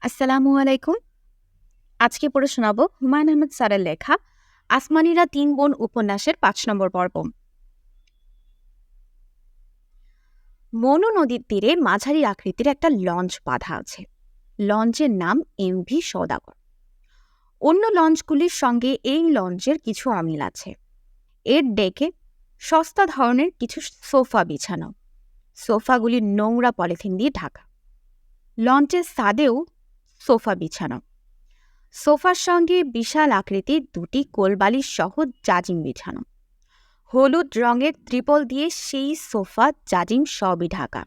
আসসালামু আলাইকুম। আজকে পড়ে শোনাব হুমায়ুন আহমেদ স্যারের লেখা আসমানীরা তিন বোন উপন্যাসের ৫ নম্বর পর্ব। মনু নদীর তীরে মাঝারি আকৃতির একটা লঞ্চ বাঁধা আছে। লঞ্চের নাম এমভি সওদাগর। অন্য লঞ্চগুলির সঙ্গে এই লঞ্চের কিছু অমিল আছে। এর ডেকে সস্তা ধরনের কিছু সোফা বিছানো। সোফাগুলি নোংরা পলিথিন দিয়ে ঢাকা। লঞ্চের ছাদেও সোফা বিছানো। সোফার সঙ্গে বিশাল আকৃতির দুটি কোলবালিশ সহ জাজিম বিছানো। হলুদ রঙের ত্রিপল দিয়ে সেই সোফা জাজিম সবই ঢাকা।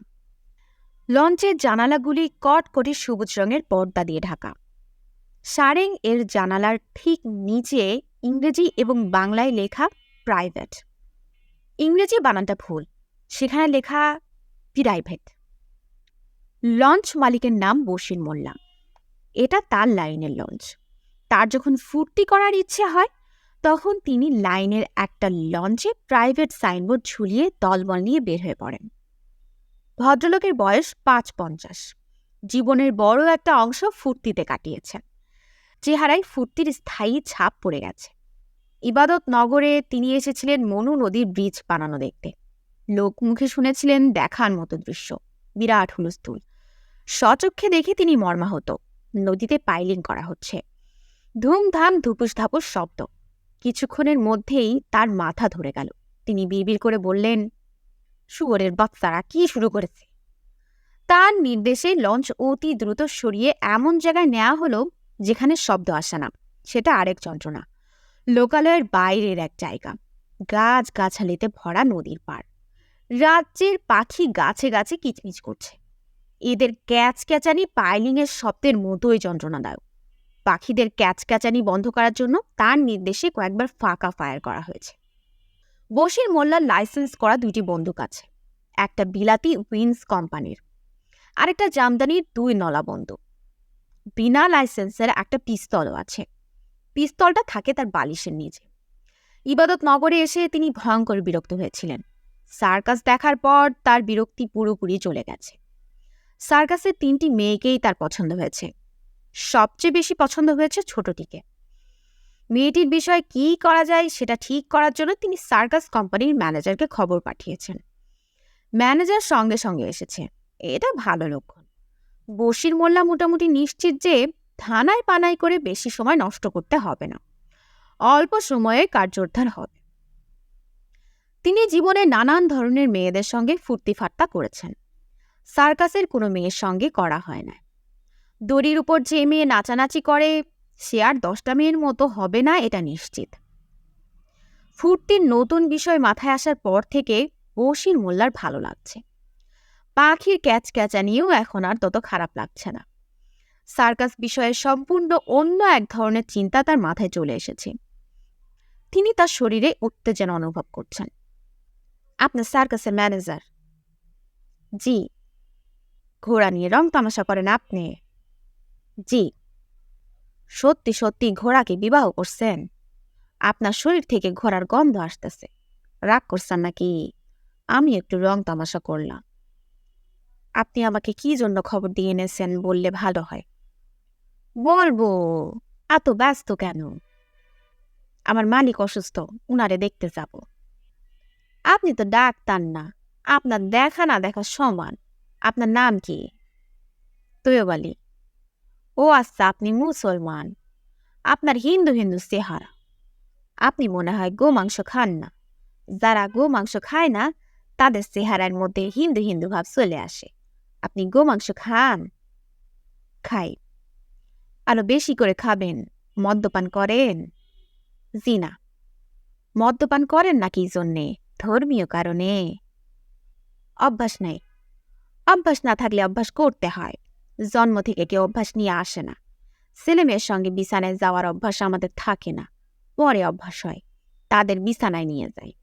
লঞ্চের জানালাগুলি কটকটে সবুজ রঙের পর্দা দিয়ে ঢাকা। সারেং এর জানালার ঠিক নিচে ইংরেজি এবং বাংলায় লেখা প্রাইভেট। ইংরেজি বানানটা ভুল, সেখানে লেখা প্রাইভেট। লঞ্চ মালিকের নাম বশির মোল্লা। এটা তার লাইনের লঞ্চ। তার যখন ফুর্তি করার ইচ্ছে হয় তখন তিনি লাইনের একটা লঞ্চে প্রাইভেট সাইনবোর্ড ঝুলিয়ে দলবল নিয়ে বের হয়ে পড়েন। ভদ্রলোকের বয়স ৫৫। জীবনের বড় একটা অংশ ফুর্তিতে কাটিয়েছেন। চেহারায় ফুর্তির স্থায়ী ছাপ পড়ে গেছে। ইবাদত নগরে তিনি এসেছিলেন মনু নদীর ব্রিজ বানানো দেখতে। লোকমুখে শুনেছিলেন দেখার মতো দৃশ্য, বিরাট হুলস্থুল। স্বচক্ষে দেখে তিনি মর্মাহত। নদীতে পাইলিং করা হচ্ছে। ধুমধাম ধুপুস ধাপুস শব্দ। কিছুক্ষণের মধ্যেই তার মাথা ধরে গেল। তিনি বিড়বিড় করে বললেন, শুয়োরের বাচ্চারা কি শুরু করেছে? তার নির্দেশে লঞ্চ অতি দ্রুত সরিয়ে এমন জায়গায় নেওয়া হলো যেখানে শব্দ আসে না। সেটা আরেক যন্ত্রণা। লোকালয়ের বাইরের এক জায়গা। গাছ গাছালিতে ভরা নদীর পাড়। রাজ্যের পাখি গাছে গাছে কিচমিচ করছে। এদের ক্যাচক্যাচানি পাইলিংয়ের শব্দের মতোই যন্ত্রণাদায়ক। পাখিদের ক্যাচক্যাচানি বন্ধ করার জন্য তার নির্দেশে কয়েকবার ফাঁকা ফায়ার করা হয়েছে। বশির মোল্লার লাইসেন্স করা ২টি বন্দুক আছে। একটা বিলাতি উইন্স কোম্পানির, আরেকটা জামদানির ২ নলা বন্দুক। বিনা লাইসেন্সের একটা পিস্তলও আছে। পিস্তলটা থাকে তার বালিশের নিচে। ইবাদত নগরে এসে তিনি ভয়ঙ্কর বিরক্ত হয়েছিলেন। সার্কাস দেখার পর তার বিরক্তি পুরোপুরি চলে গেছে। সার্কাসের ৩টি মেয়েকেই তার পছন্দ হয়েছে। সবচেয়ে বেশি পছন্দ হয়েছে ছোটটিকে। মেয়েটির বিষয়ে কী করা যায় সেটা ঠিক করার জন্য তিনি সার্কাস কোম্পানির ম্যানেজারকে খবর পাঠিয়েছেন। ম্যানেজার সঙ্গে সঙ্গে এসেছে। এটা ভালো লক্ষণ। বশির মোল্লা মোটামুটি নিশ্চিত যে থানায় পানায় করে বেশি সময় নষ্ট করতে হবে না। অল্প সময়ে কার্যোদ্ধার হবে। তিনি জীবনে নানান ধরনের মেয়েদের সঙ্গে ফুর্তি ফাট্টা করেছেন। সার্কাসের কোনো মেয়ের সঙ্গে করা হয় না। দড়ির উপর যে মেয়ে নাচানাচি করে সে আর 10টা মেয়ের মতো হবে না, এটা নিশ্চিত। ফুর্তির নতুন বিষয় মাথায় আসার পর থেকে বশির মোল্লার ভালো লাগছে। পাখির ক্যাচক্যাচানিও এখন আর তত খারাপ লাগছে না। সার্কাস বিষয়ে সম্পূর্ণ অন্য এক ধরনের চিন্তা তার মাথায় চলে এসেছে। তিনি তার শরীরে উত্তেজনা অনুভব করছেন। আপনার সার্কাসের ম্যানেজার? জি। ঘোড়া নিয়ে রং তামাশা করেন আপনি? জি। সত্যি সত্যি ঘোড়াকে বিবাহ করছেন? আপনার শরীর থেকে ঘোড়ার গন্ধ আসতেছে। রাগ করছেন নাকি? আমি একটু রং তামাশা করলাম। আপনি আমাকে কি জন্য খবর দিয়ে এনেছেন বললে ভালো হয়। বলবো, এত ব্যস্ত কেন? আমার মালিক অসুস্থ, উনারে দেখতে যাব। আপনি তো ডাক্তার না, আপনার দেখা না দেখা সমান। আপনার নাম কি? তৈয়ব আলী। ও আচ্ছা, আপনি মুসলমান। আপনার হিন্দু হিন্দু চেহারা। আপনি মনে হয় গোমাংস খান না। যারা গোমাংস খায় না তাদের চেহারার মধ্যে হিন্দু হিন্দু ভাব চলে আসে। আপনি গোমাংস খান? খাই। আরো বেশি করে খাবেন। মদ্যপান করেন? জি না। মদ্যপান করেন না কি জন্যে? ধর্মীয় কারণে? অভ্যাস নেই। অভ্যাস না থাকলে অভ্যাস করতে হয়। জন্ম থেকে কেউ অভ্যাস নিয়ে আসে না। ছেলেমেয়ের সঙ্গে বিছানায় যাওয়ার অভ্যাস আমাদের থাকে না, পরে অভ্যাস হয়। তাদের বিছানায় নিয়ে যায়।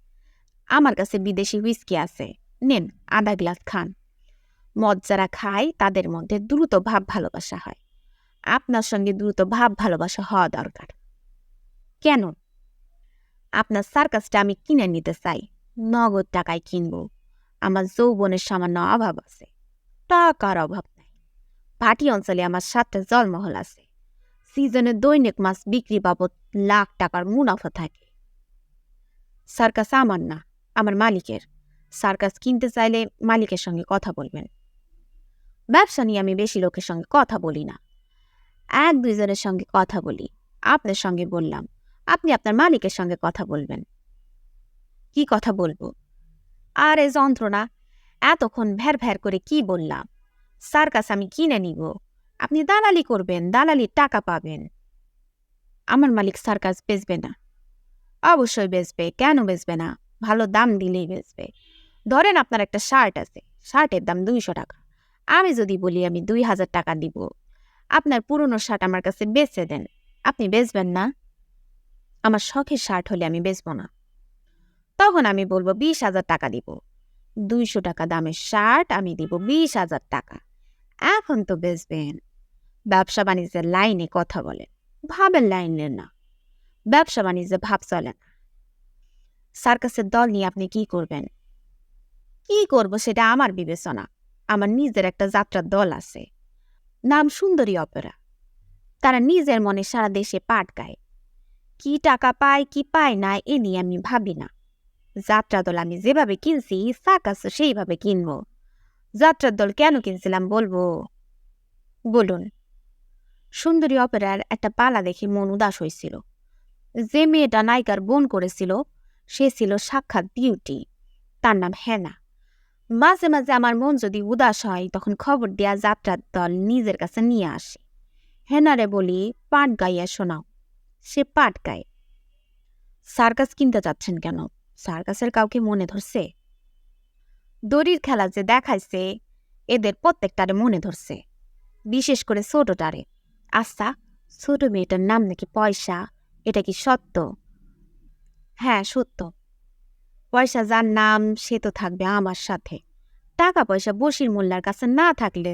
আমার কাছে বিদেশি হুইস্কি আছে, নেন 1/2 গ্লাস খান। মদ যারা খায় তাদের মধ্যে দ্রুত ভাব ভালোবাসা হয়। আপনার সঙ্গে দ্রুত ভাব ভালোবাসা হওয়া দরকার। কেন? আপনার সার্কাসটা আমি কিনে নিতে চাই। নগদ টাকায় কিনব। আমার যৌবনের সামান্য অভাব আছে। টাকার অভাব নাই। ভাটি অঞ্চলে আমার 7টা জলমহল আছে। সিজনে দৈনিক মাছ বিক্রি বাবদ লাখ টাকার মুনাফা থাকে। সার্কাস আমার না, আমার মালিকের। সার্কাস কিনতে চাইলে মালিকের সঙ্গে কথা বলবেন। ব্যবসা নিয়ে আমি বেশি লোকের সঙ্গে কথা বলি না, 1-2 জনের সঙ্গে কথা বলি। আপনার সঙ্গে বললাম, আপনি আপনার মালিকের সঙ্গে কথা বলবেন। কি কথা বলবো? আরে যন্ত্রণা, এতক্ষণ ভ্যার ভ্যার করে কি বললাম? সার্কাস আমি কিনে নিব, আপনি দালালি করবেন, দালালির টাকা পাবেন। আমার মালিক সার্কাস বেচবে না। অবশ্যই বেচবে, কেন বেচবে না? ভালো দাম দিলেই বেচবে। ধরেন আপনার একটা শার্ট আছে, শার্টের দাম 200 টাকা। আমি যদি বলি আমি 2000 টাকা দিব, আপনার পুরনো শার্ট আমার কাছে বেচে দেন, আপনি বেচবেন না? আমার শখের শার্ট হলে আমি বেচব না। তখন আমি বলবো 20,000 টাকা দিব। 200 টাকা দামের শার্ট আমি দিব 20,000 টাকা। এখন তো বেচবেন। ব্যবসা বাণিজ্যের লাইনে কথা বলেন, ভাবের লাইনে না। ব্যবসা বাণিজ্যে ভাব চলে না। সার্কাসের দল নিয়ে আপনি কি করবেন? কি করব সেটা আমার বিবেচনা। আমার নিজের একটা যাত্রার দল আছে, নাম সুন্দরী অপেরা। তারা নিজের মনে সারা দেশে পাট গায়। কি টাকা পায় কি পায় না এ নিয়ে আমি ভাবি না। যাত্রা দল আমি যেভাবে কিনছি সার্কাসও সেইভাবে কিনব। যাত্রার দল কেন কিনছিলাম বলবো? বলুন। সুন্দরী অপেরার একটা পালা দেখে মন উদাস হয়েছিল। যে মেয়েটা নায়িকার বোন করেছিল সে ছিল সাক্ষাৎ বিউটি। তার নাম হেনা। মাঝে মাঝে আমার মন যদি উদাস হয় তখন খবর দেয়া যাত্রার দল নিজের কাছে নিয়ে আসে। হেনারে বলি পাট গাইয়া শোনাও, সে পাট গায়। সার্কাস কিনতে যাচ্ছেন কেন? সার্কাসের কাউকে মনে ধরছে? দড়ির খেলা যে দেখাইছে এদের প্রত্যেকটারে মনে ধরছে, বিশেষ করে ছোটটারে। আচ্ছা, ছোট মেয়েটার নাম নাকি পয়সা, এটা কি সত্য? হ্যাঁ সত্য। পয়সা যার নাম সে তো থাকবে আমার সাথে। টাকা পয়সা বশির মোল্লার কাছে না থাকলে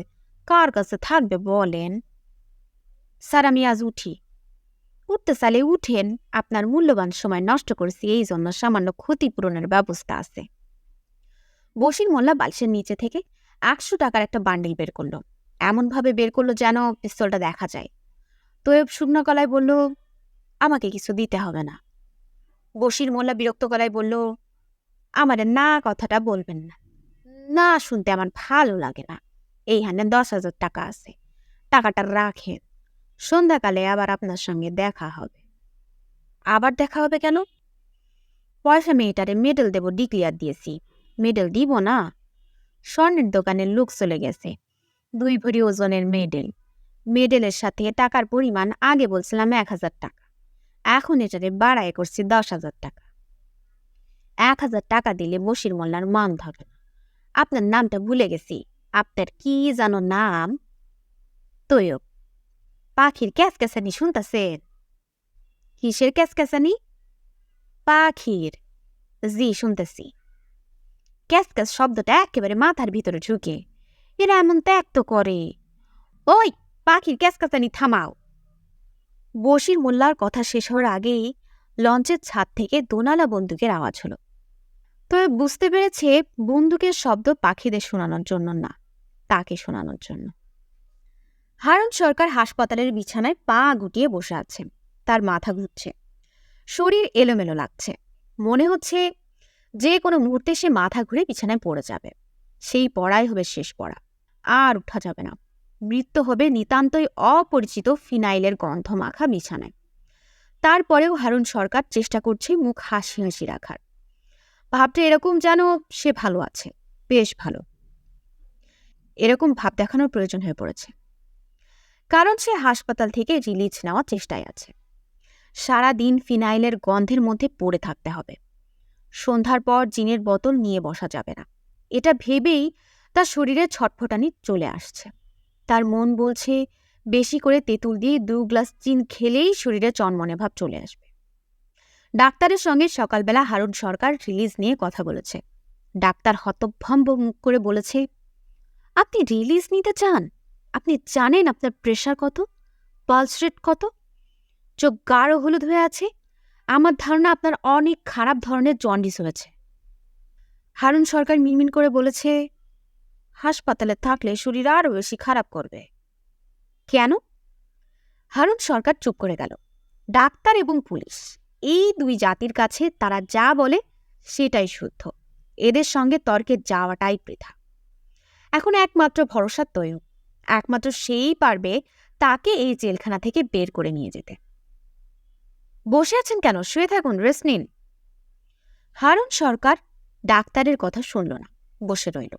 কার কাছে থাকবে বলেন? স্যার আমি আজ উঠি। উঠতে চাইলে উঠেন, আপনার মূল্যবান সময় নষ্ট করেছি এই জন্য সামান্য ক্ষতিপূরণের ব্যবস্থা আছে। বশির মোল্লা বালিশের নিচে থেকে 100 টাকার একটা বান্ডিল বের করলো। এমনভাবে বের করলো যেন পিস্তলটা দেখা যায়। তোয়েব শুকনো গলায় বলল, আমাকে কিছু দিতে হবে না। বশির মোল্লা বিরক্ত গলায় বলল, আমারে না কথাটা বলবেন না। না শুনতে আমার ভালো লাগে না। এইখানে 10,000 টাকা আছে, টাকাটা রাখেন। সন্ধ্যাকালে আবার আপনার সঙ্গে দেখা হবে। আবার দেখা হবে কেন? পয়সা মেয়েটারে মেডেল দেব ডিক্লিয়ার দিয়েছি। মেডেল দিব না? স্বর্ণের দোকানের লোক চলে গেছে, 2 ভরি ওজনের মেডেল। মেডেলের সাথে টাকার পরিমাণ আগে বলছিলাম 1,000 টাকা, এখন এটারে বাড়ায় করছি 10,000 টাকা। 1,000 টাকা দিলে বশির মোল্লার মান ধরে না। আপনার নামটা ভুলে গেছি। আপনার কি জানো নাম? তৈয়ব। পাখির ক্যাসক্যাসানি শুনতেছেন? কিসের ক্যাসক্যাসানি? পাখির। জি শুনতেছি। ক্যাসক্যাস শব্দটা একেবারে মাথার ভিতরে ঢুকে। এরা এমন ত্যাগ তো করে। ওই পাখির ক্যাসক্যাসানি থামাও। বশির মোল্লার কথা শেষ হওয়ার আগেই লঞ্চের ছাদ থেকে দোনালা বন্দুকের আওয়াজ হলো। তবে বুঝতে পেরেছে বন্দুকের শব্দ পাখিদের শোনানোর জন্য না, তাকে শোনানোর জন্য। হারুন সরকার হাসপাতালের বিছানায় পা গুটিয়ে বসে আছে। তার মাথা ঘুরছে, শরীর এলোমেলো লাগছে। মনে হচ্ছে যে কোনো মুহূর্তে সে মাথা ঘুরে বিছানায় পড়ে যাবে। সেই পড়াই হবে শেষ পড়া, আর উঠা যাবে না। মৃত্যু হবে নিতান্তই অপরিচিত ফিনাইলের গন্ধ মাখা বিছানায়। তারপরেও হারুন সরকার চেষ্টা করছে মুখ হাসি হাসি রাখার। ভাবটা এরকম যেন সে ভালো আছে, বেশ ভালো। এরকম ভাব দেখানোর প্রয়োজন হয়ে পড়েছে, কারণ সে হাসপাতাল থেকে রিলিজ নেওয়ার চেষ্টায় আছে। সারা দিন ফিনাইলের গন্ধের মধ্যে পড়ে থাকতে হবে। সন্ধ্যার পর জিনের বোতল নিয়ে বসা যাবে না। এটা ভেবেই তার শরীরে ছটফটানি চলে আসছে। তার মন বলছে বেশি করে তেঁতুল দিয়ে 2 গ্লাস চিন খেলেই শরীরে চনমনে ভাব চলে আসবে। ডাক্তারের সঙ্গে সকালবেলা হারুন সরকার রিলিজ নিয়ে কথা বলেছে। ডাক্তার হতভম্ব মুখ করে বলেছে, আপনি রিলিজ নিতে চান? আপনি জানেন আপনার প্রেশার কত, পালস রেট কত? চোখ গাঢ় হলুদ হয়ে আছে। আমার ধারণা আপনার অনেক খারাপ ধরনের জন্ডিস হয়েছে। হারুন সরকার মিনমিন করে বলেছে, হাসপাতালে থাকলে শরীর আরও বেশি খারাপ করবে। কেন? হারুন সরকার চুপ করে গেল। ডাক্তার এবং পুলিশ এই দুই জাতির কাছে তারা যা বলে সেটাই শুদ্ধ। এদের সঙ্গে তর্কে যাওয়াটাই বৃথা। এখন একমাত্র ভরসা তৈয়ব। একমাত্র সেই পারবে তাকে এই জেলখানা থেকে বের করে নিয়ে যেতে। বসে আছেন কেন? শুয়ে থাকুন, রেস্ট নিন। হারুন সরকার ডাক্তারের কথা শুনল না, বসে রইল।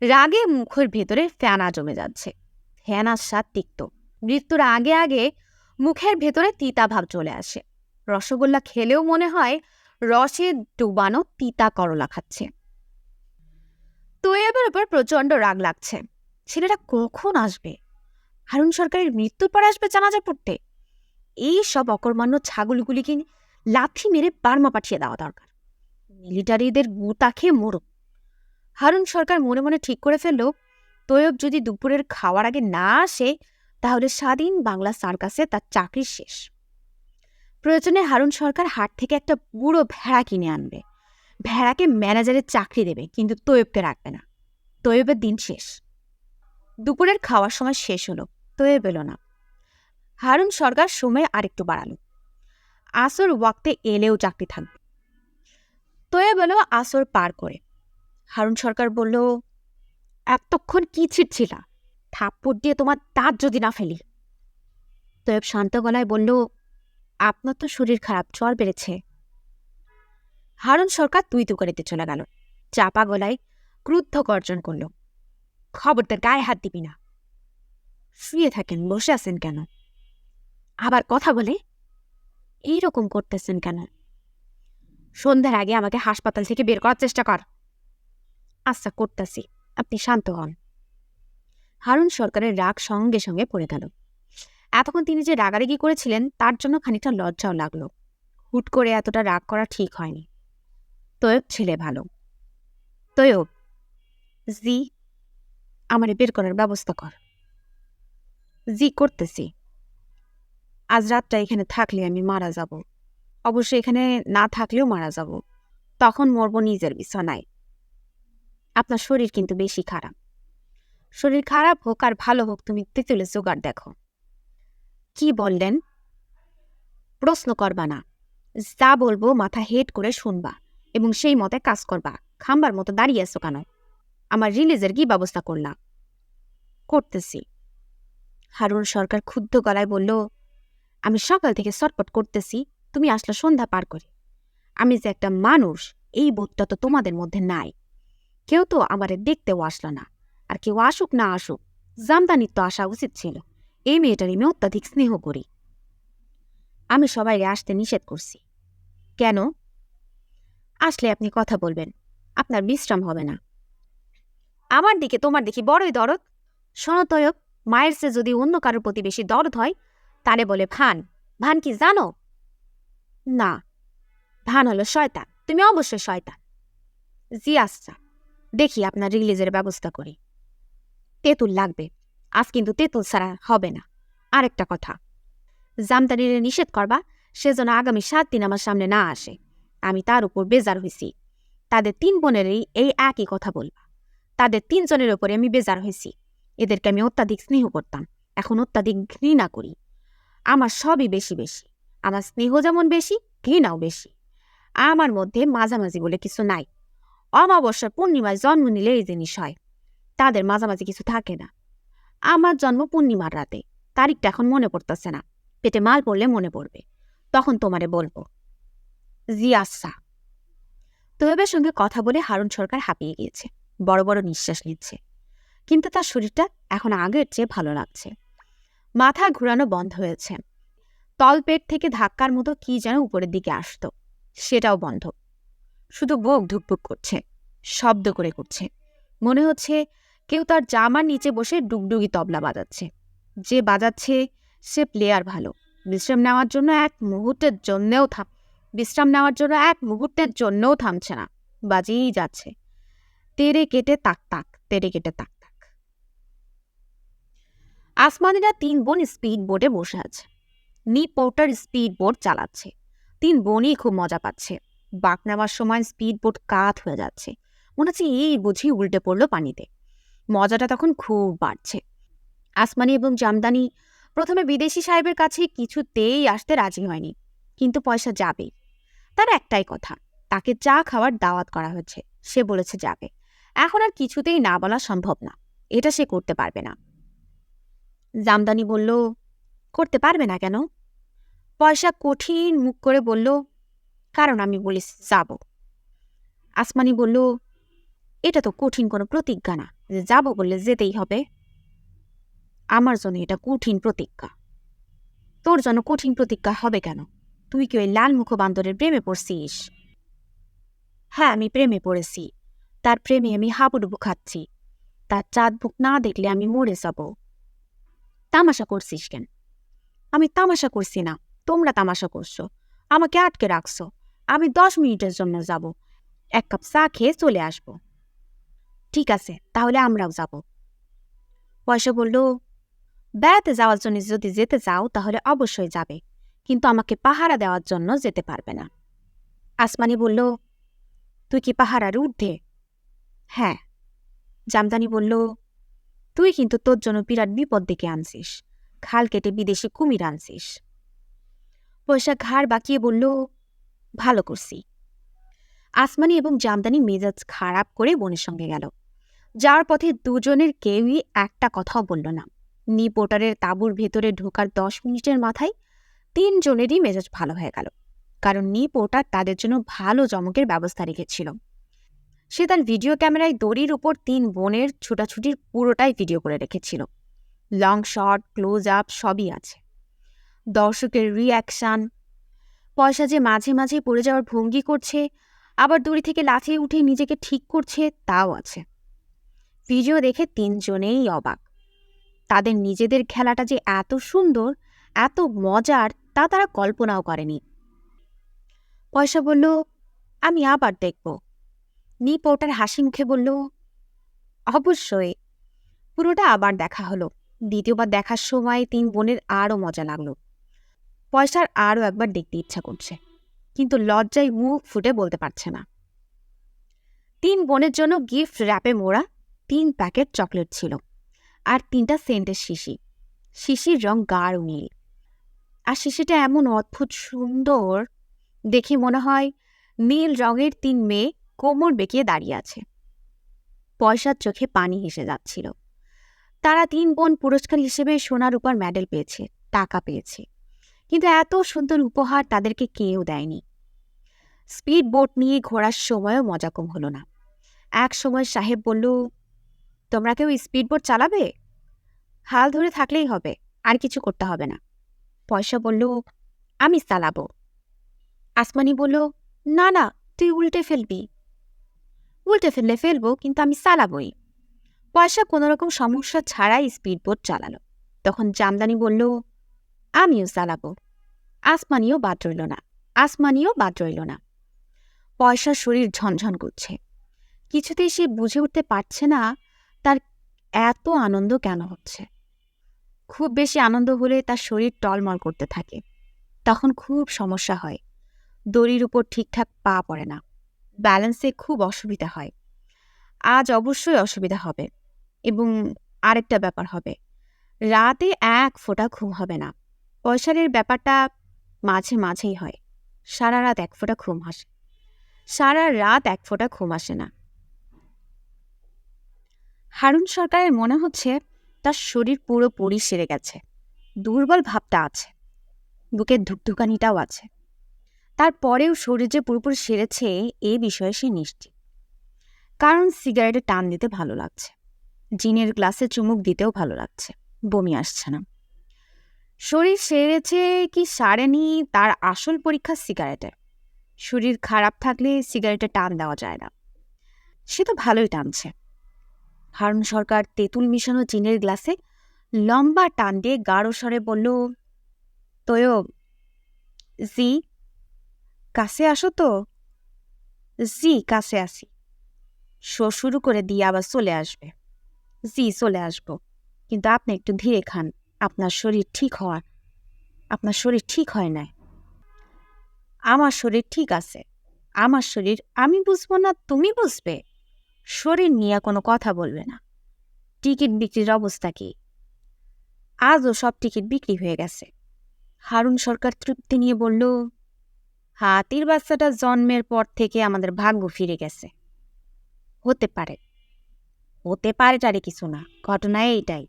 রাগে মুখের ভেতরে ফেনা জমে যাচ্ছে। ফেনার স্বাদ তিক্ত। মৃত্যুর আগে আগে মুখের ভেতরে তিতা ভাব চলে আসে। রসগোল্লা খেলেও মনে হয় রসে ডুবানো তিতা করলা খাচ্ছে। তৈয়বের উপর প্রচন্ড রাগ লাগছে। ছেলেটা কখন আসবে? হারুন সরকারের মৃত্যুর পর আসবে জানাজা পড়তে। এই সব অকর্মান্য ছাগলগুলিকে লাথি মেরে বার্মা পাঠিয়ে দেওয়া দরকার। মিলিটারিদের গুতা খেয়ে মরুক। হারুন সরকার মনে মনে ঠিক করে ফেলল, তৈয়ব যদি দুপুরের খাওয়ার আগে না আসে তাহলে স্বাধীন বাংলা সার্কাসে তার চাকরি শেষ। প্রয়োজনে হারুন সরকার হাট থেকে একটা বুড়ো ভেড়া কিনে আনবে। ভেড়াকে ম্যানেজারের চাকরি দেবে, কিন্তু তৈয়বকে রাখবে না। তৈয়বের দিন শেষ। দুপুরের খাওয়ার সময় শেষ হলো, তৈয়ব এলো না। হারুন সরকার সময় আরেকটু বাড়ালো। আসর ওয়াক্তে এলেও চাকরি থাকবে। তৈয়ব এলো আসর পার করে। হারুন সরকার বলল, এতক্ষণ কি ছিটছিলা? থাপ্পড় দিয়ে তোমার দাঁত যদি না ফেলি। তৈয়ব শান্ত গলায় বলল, আপনার তো শরীর খারাপ, জ্বর বেড়েছে। হারুন সরকার তুই তুকারিতে চলে গেল। চাপা গলায় ক্রুদ্ধ গর্জন করল, খবরদার গায়ে হাত দিবি না। শুয়ে থাকেন, বসে আছেন কেন? আবার কথা বলে এইরকম করতেছেন কেন? সন্ধ্যার আগে আমাকে হাসপাতাল থেকে বের করার চেষ্টা কর। আচ্ছা, করতেছি, আপনি শান্ত হন। হারুন সরকারের রাগ সঙ্গে সঙ্গে পড়ে গেল। এতক্ষণ তিনি যে রাগারাগি করেছিলেন তার জন্য খানিকটা লজ্জাও লাগলো। হুট করে এতটা রাগ করা ঠিক হয়নি। তৈয়ব ছেলে ভালো। তৈয়ব, জি। আমারে বের করার ব্যবস্থা কর। জি, করতেছি। আজ রাতটা এখানে থাকলে আমি মারা যাব। অবশ্য এখানে না থাকলেও মারা যাব। তখন মরব নিজের বিছানায়। আপনার শরীর কিন্তু বেশি খারাপ। শরীর খারাপ হোক আর ভালো হোক, তুমি তেঁতুলের জোগাড় দেখো। কি বললেন? প্রশ্ন করবা না। যা বলবো মাথা হেট করে শুনবা এবং সেই মতে কাজ করবা। খাম্বার মতো দাঁড়িয়ে আছো কেন? আমার রিলিজের কি ব্যবস্থা করলাম? করতেছি। হারুন সরকার ক্ষুব্ধ গলায় বলল, আমি সকাল থেকে ছটপট করতেছি, তুমি আসলে সন্ধ্যা পার করে। আমি যে একটা মানুষ এই বোধটা তো তোমাদের মধ্যে নাই। কেউ তো আমারে দেখতেও আসলো না। আর কেউ আসুক না আসুক, জামদানির তো আসা উচিত ছিল। এই মেয়েটার আমি অত্যাধিক স্নেহ করি। আমি সবাইকে আসতে নিষেধ করছি। কেন? আসলে আপনি কথা বলবেন, আপনার বিশ্রাম হবে না। আমার দিকে তোমার দেখি বড়ই দরদ। শোনো তৈয়ব, মায়ের চেয়ে যদি অন্য কারোর প্রতি বেশি দরদ হয় তারে বলে ভান। ভান কি জানো? না, ভান হলো শয়তান। তুমি অবশ্যই শয়তান। জি আচ্ছা, দেখি আপনার রিলিজের ব্যবস্থা করি। তেঁতুল লাগবে। আজ কিন্তু তেঁতুল ছাড়া হবে না। আরেকটা কথা, জামদানিরে নিষেধ করবা সেজন্য আগামী 7 দিন আমার সামনে না আসে। আমি তার উপর বেজার হয়েছি। তাদের 3 বোনেরই এই একই কথা বলবা। তাদের 3 জনের উপরে আমি বেজার হয়েছি। এদেরকে আমি অত্যাধিক স্নেহ করতাম, এখন অত্যাধিক ঘৃণা করি। আমার সবই বেশি বেশি। আমার স্নেহ যেমন বেশি, ঘৃণাও বেশি। আমার মধ্যে মাঝামাঝি বলে কিছু নাই। অমাবস্যার পূর্ণিমায় জন্ম নিলে এই জিনিস হয়। তাদের মাঝামাঝি কিছু থাকে না। আমার জন্ম পূর্ণিমার রাতে। তারিখটা এখন মনে পড়তেছে না। পেটে মাল পড়লে মনে পড়বে, তখন তোমারে বলবো। জি আচ্ছা। তৈয়বের সঙ্গে কথা বলে হারুন সরকার হাঁপিয়ে গিয়েছে, বড় বড় নিঃশ্বাস নিচ্ছে। কিন্তু তার শরীরটা এখন আগের চেয়ে ভালো লাগছে। মাথা ঘুরানো বন্ধ হয়েছে। তলপেট থেকে ধাক্কার মতো কি যেন উপরের দিকে আসতো, সেটাও বন্ধ। শুধু বুক ধুকপুক করছে, শব্দ করে করছে। মনে হচ্ছে কেউ তার জামার নিচে বসে ডুগডুগি তবলা বাজাচ্ছে। যে বাজাচ্ছে সে প্লেয়ার ভালো। বিশ্রাম নেওয়ার জন্য এক মুহূর্তের জন্যও থামছে না, বাজিয়েই যাচ্ছে। তেরে কেটে তাক তাক, তেরে কেটে তাক তাক। আসমানিরা 3 বোন স্পিড বোটে বসে আছে। নি পোর্টার স্পিড বোট চালাচ্ছে। 3 বোনই খুব মজা পাচ্ছে। বাঁক নেওয়ার সময় স্পিড বোট কাত হয়ে যাচ্ছে। মনে হচ্ছে এই বুঝি উল্টে পড়লো পানিতে। মজাটা তখন খুব বাড়ছে। আসমানি এবং জামদানি প্রথমে বিদেশি সাহেবের কাছে কিছুতেই আসতে রাজি হয়নি, কিন্তু পয়সা যাবে। তার একটাই কথা, তাকে চা খাওয়ার দাওয়াত করা হয়েছে, সে বলেছে যাবে। এখন আর কিছুতেই না বলা সম্ভব না, এটা সে করতে পারবে না। জামদানি বলল, করতে পারবে না কেন? পয়সা কঠিন মুখ করে বলল, কারণ আমি বলি যাব। আসমানি বলল, এটা তো কঠিন কোনো প্রতিজ্ঞা না যে যাব বললে যেতেই হবে। আমার জন্য এটা কঠিন প্রতিজ্ঞা। তোর জন্য কঠিন প্রতিজ্ঞা হবে কেন? তুই কি ওই লাল মুখ বান্দরের প্রেমে পড়ছিস? হ্যাঁ, আমি প্রেমে পড়েছি। তার প্রেমে আমি হাবুডুবু খাচ্ছি। তার চাঁদ বুক না দেখলে আমি মরে যাব। তামাশা করছিস কেন? আমি তামাশা করছি না, তোমরা তামাশা করছো। আমাকে আটকে রাখছো। আমি 10 মিনিটের জন্য যাব, 1 কাপ চা খেয়ে চলে আসব। ঠিক আছে, তাহলে আমরাও যাব। পয়সা বলল, বেড়াতে যাওয়ার জন্য যদি যেতে চাও তাহলে অবশ্যই যাবে, কিন্তু আমাকে পাহারা দেওয়ার জন্য যেতে পারবে না। আসমানি বলল, তুই কি পাহারার ঊর্ধ্বে? হ্যাঁ। জামদানি বলল, তুই কিন্তু তোর জন্য বিরাট বিপদ ডেকে আনছিস। খাল কেটে বিদেশি কুমির আনছিস। পয়সা ঘাড় বাঁকিয়ে বলল, ভালো করছি। আসমানি এবং জামদানি মেজাজ খারাপ করে বোনের সঙ্গে গেল। যাওয়ার পথে দুজনের কেউই একটা কথাও বলল না। নিপোটারের তাঁবুর ভেতরে ঢোকার 10 মিনিটের মাথায় 3জনেরই মেজাজ ভালো হয়ে গেল, কারণ নিপোটার তাদের জন্য ভালো চমকের ব্যবস্থা রেখেছিল। সে তার ভিডিও ক্যামেরায় দড়ির উপর 3 বোনের ছুটাছুটির পুরোটাই ভিডিও করে রেখেছিল। লং শট, ক্লোজ আপ সবই আছে। দর্শকের রিয়াকশান, পয়সা যে মাঝে মাঝে পড়ে যাওয়ার ভঙ্গি করছে, আবার দড়ি থেকে লাফিয়ে উঠে নিজেকে ঠিক করছে, তাও আছে। ভিডিও দেখে 3জনেই অবাক। তাদের নিজেদের খেলাটা যে এত সুন্দর, এত মজার, তা তারা কল্পনাও করেনি। পয়সা বলল, আমি আবার দেখব। নিপোটার হাসি মুখে বলল, অবশ্যই। পুরোটা আবার দেখা হলো। দ্বিতীয়বার দেখার সময় 3 বোনের আরও মজা লাগলো। পয়সার আরও একবার দেখতে ইচ্ছা করছে, কিন্তু লজ্জায় মুখ ফুটে বলতে পারছে না। 3 বোনের জন্য গিফট র্যাপে মোড়া 3 প্যাকেট চকলেট ছিল, আর 3টা সেন্টের শিশি। শিশির রং গাঢ় নীল, আর শিশিটা এমন অদ্ভুত সুন্দর, দেখে মনে হয় নীল রঙের 3 মেয়ে কোমর বেঁকিয়ে দাঁড়িয়ে আছে। পয়সার চোখে পানি এসে যাচ্ছিল। তারা 3 বোন পুরস্কার হিসেবে সোনার উপর মেডেল পেয়েছে, টাকা পেয়েছে, কিন্তু এত সুন্দর উপহার তাদেরকে কেউ দেয়নি। স্পিড বোট নিয়ে ঘোরার সময়ও মজা কম হলো না। এক সময় সাহেব বলল, তোমরা কেউ স্পিড বোট চালাবে? হাল ধরে থাকলেই হবে, আর কিছু করতে হবে না। পয়সা বলল, আমি চালাবো। আসমানি বলল, না না, তুই উল্টে ফেলবি। উল্টে ফেললে ফেলবো, কিন্তু আমি চালাবই। পয়সা কোনোরকম সমস্যা ছাড়াই স্পিড বোট চালালো। তখন জামদানি বলল, আমিও চালাবো। আসমানিও বাদ রইল না। পয়সার শরীর ঝনঝন করছে। কিছুতেই সে বুঝে উঠতে পারছে না তার এত আনন্দ কেন হচ্ছে। খুব বেশি আনন্দ হলে তার শরীর টলমল করতে থাকে, তখন খুব সমস্যা হয়। দড়ির উপর ঠিকঠাক পা পড়ে না, ব্যালেন্সে খুব অসুবিধা হয়। আজ অবশ্যই অসুবিধা হবে, এবং আরেকটা ব্যাপার হবে, রাতে 1 ফোঁটা ঘুম হবে না। পয়সারের ব্যাপারটা মাঝে মাঝেই হয়। সারা রাত 1 ফোঁটা ঘুম আসে না। হারুন সরকারের মনে হচ্ছে তার শরীর পুরোপুরি সেরে গেছে। দুর্বল ভাবটা আছে, বুকের ধুকধুকানিটাও আছে। তারপরেও শরীর যে পুরোপুরি সেরেছে এই বিষয়ে সে নিশ্চিত, কারণ সিগারেটে টান দিতে ভালো লাগছে, জিনের গ্লাসে চুমুক দিতেও ভালো লাগছে, বমি আসছে না। শরীর সেরেছে কি সারেনি তার আসল পরীক্ষা সিগারেটে। শরীর খারাপ থাকলে সিগারেটে টান দেওয়া যায় না। সে তো ভালোই টানছে। হারুন সরকার তেঁতুল মিশানো জিনের গ্লাসে লম্বা টান দিয়ে গাঢ় স্বরে বলল, তৈয়ব, জি কাছে আসো তো। জি কাছে আসি। শো শুরু করে দিয়ে আবার চলে আসবে। জি চলে আসবো, কিন্তু আপনি একটু ধীরে খান। আপনার শরীর ঠিক হয় নাই। আমার শরীর ঠিক আছে। আমার শরীর আমি বুঝবো না তুমি বুঝবে? শরীর নিয়ে কোনো কথা বলবে না। টিকিট বিক্রির অবস্থা কি? আজও সব টিকিট বিক্রি হয়ে গেছে। হারুন সরকার তৃপ্তি নিয়ে বলল, হাতির বাচ্চাটা জন্মের পর থেকে আমাদের ভাগ্য ফিরে গেছে। হতে পারে, হতে পারে টারে কিছু না, ঘটনা এইটাই।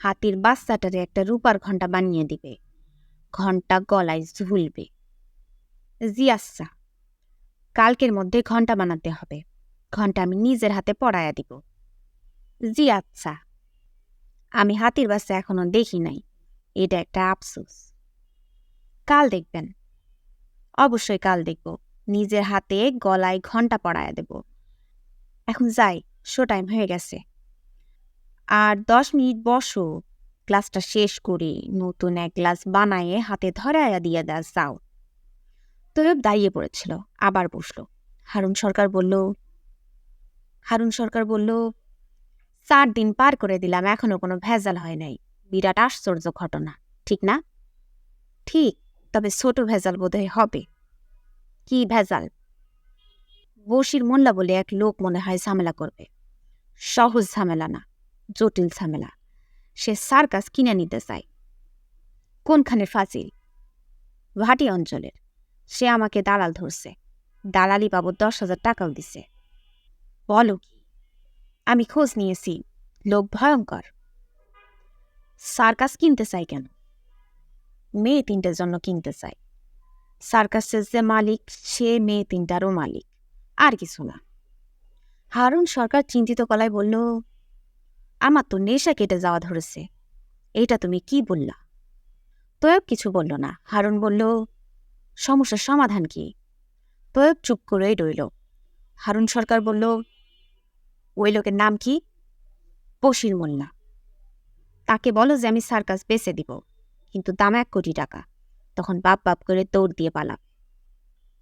হাতির বাচ্চাটারে একটা রূপার ঘণ্টা বানিয়ে দিবে, ঘণ্টা গলায় ঝুলবে। জি আচ্ছা, কালকের মধ্যে ঘণ্টা বানাতে হবে, ঘণ্টা আমি নিজের হাতে পরাইয়া দিব। জি আচ্ছা, আমি হাতির বাচ্চা এখনো দেখি নাই, এটা একটা আফসোস। কাল দেখবেন। অবশ্যই কাল দেখব, নিজের হাতে গলায় ঘণ্টা পরাইয়া দেব। এখন যাই, শো টাইম হয়ে গেছে। আর 10 মিনিট বসো, গ্লাসটা শেষ করি, নতুন এক গ্লাস বানায়ে হাতে ধরাইয়া দিয়ে দেয়া যাও। তৈয়ব দাঁড়িয়ে পড়েছিল, আবার বসল। হারুন সরকার বলল, 4 দিন পার করে দিলাম, এখনো কোনো ভেজাল হয় নাই। বিরাট আশ্চর্য ঘটনা, ঠিক না? ঠিক, তবে ছোট ভেজাল বোধহয় হবে। কি ভেজাল? বশির মোল্লা বলে এক লোক মনে হয় ঝামেলা করবে। সহজ ঝামেলা না, জটিল ঝামেলা। সে সার্কাস কিনে নিতে চায়। কোনখানের ফাজিল? ভাটি অঞ্চলের। সে আমাকে দালাল ধরছে, দালালি বাবদ 10,000 টাকাও দিছে। বলো কি? আমি খোঁজ নিয়েছি, লোক ভয়ঙ্কর। সার্কাস কিনতে চাই কেন? মেয়ে 3টের জন্য কিনতে চাই। সার্কাসের যে মালিক, সে মেয়ে 3টারও মালিক, আর কিছু না। হারুন সরকার চিন্তিত গলায় বলল, আমার তো নেশা কেটে যাওয়া ধরেছে। এইটা তুমি কি বললা? তৈয়ব কিছু বলল না। হারুন বলল, সমস্যার সমাধান কি? তৈয়ব চুপ করেই রইল। হারুন সরকার বলল, ওই লোকের নাম কি? বশির মোল্লা। তাকে বলো যে আমি সার্কাস বেচে দিব, কিন্তু দাম 1 কোটি টাকা। তখন বাপ বাপ করে দৌড় দিয়ে পালাবে।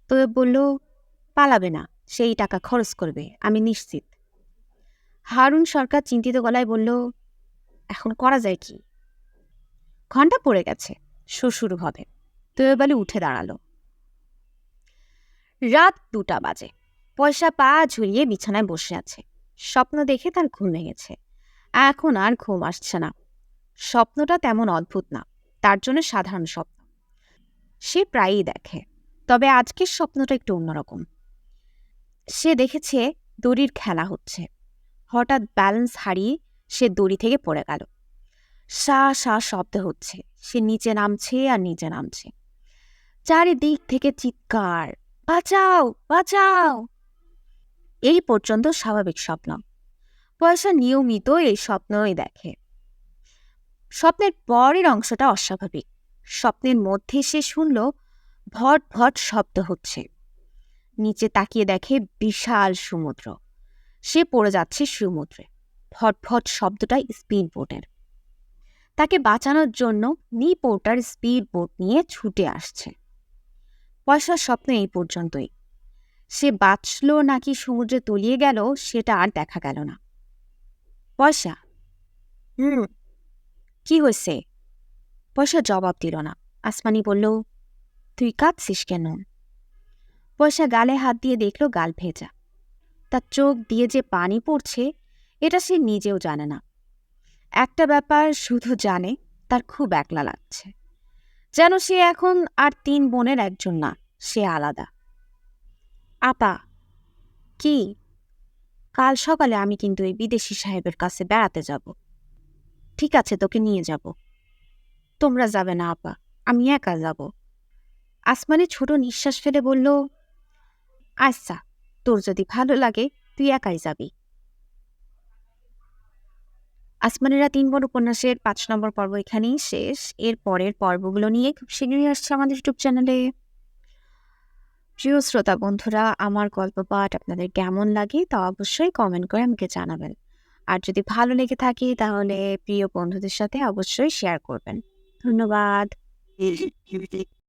তৈয়ব বলল, পালাবে না, সেই টাকা খরচ করবে, আমি নিশ্চিত। হারুন সরকার চিন্তিত গলায় বলল, এখন করা যায় কি? ঘণ্টা পড়ে গেছে, শো শুরু হবে। তৈয়ব আলী উঠে দাঁড়ালো। রাত 2টা বাজে। পয়সা পা ঝুলিয়ে বিছানায় বসে আছে। স্বপ্ন দেখে তার ঘুম ভেঙেছে। এখন আর ঘুম আসছে না। স্বপ্নটা তেমন অদ্ভুত না, তার জন্য সাধারণ স্বপ্ন। সে প্রায়ই দেখে, তবে আজকের স্বপ্নটা একটু অন্যরকম। সে দেখেছে দড়ির খেলা হচ্ছে। হঠাৎ ব্যালেন্স হারিয়ে সে দড়ি থেকে পড়ে গেল। সা সা শব্দ হচ্ছে, সে নিচে নামছে আর নিচে নামছে। চারিদিক থেকে চিৎকার, বাঁচাও বাঁচাও। এই পর্যন্ত স্বাভাবিক স্বপ্ন। পয়সা নিয়মিত এই স্বপ্নই দেখে। স্বপ্নের পরের অংশটা অস্বাভাবিক। স্বপ্নের মধ্যে সে শুনল ভট ভট শব্দ হচ্ছে। নিচে তাকিয়ে দেখে বিশাল সমুদ্র। সে পড়ে যাচ্ছে সমুদ্রে। ভট ভট শব্দটা স্পিড বোটের। তাকে বাঁচানোর জন্য পোর্টার স্পিড বোট নিয়ে ছুটে আসছে। পয়সার স্বপ্ন এই পর্যন্তই। সে বাঁচল নাকি সমুদ্রে তলিয়ে গেল সেটা আর দেখা গেল না। পয়সা, কি হয়েছে? পয়সা জবাব দিল না। আসমানি বলল, তুই কাঁদছিস কেন? পয়সা গালে হাত দিয়ে দেখল গাল ভেজা। তার চোখ দিয়ে যে পানি পড়ছে এটা সে নিজেও জানে না। একটা ব্যাপার শুধু জানে, তার খুব একলা লাগছে। যেন সে এখন আর 3 বোনের একজন না, সে আলাদা। আপা। কি? কাল সকালে আমি কিন্তু এই বিদেশি সাহেবের কাছে বেড়াতে যাব। ঠিক আছে, তোকে নিয়ে যাব। তোমরা যাবে না আপা, আমি একা যাব। আসমানি ছোট নিঃশ্বাস ফেলে বলল, আচ্ছা, তোর যদি ভালো লাগে তুই একাই যাবি। আসমানিরা 3 বোন উপন্যাসের 5 নম্বর পর্ব এখানেই শেষ। এর পরের পর্বগুলো নিয়ে খুব শীঘ্রই আসছে আমাদের ইউটিউব চ্যানেলে। প্রিয় শ্রোতা বন্ধুরা, আমার গল্প পাঠ আপনাদের কেমন লাগে তা অবশ্যই কমেন্ট করে আমাকে জানাবেন। আর যদি ভালো লেগে থাকে তাহলে প্রিয় বন্ধুদের সাথে অবশ্যই শেয়ার করবেন। ধন্যবাদ।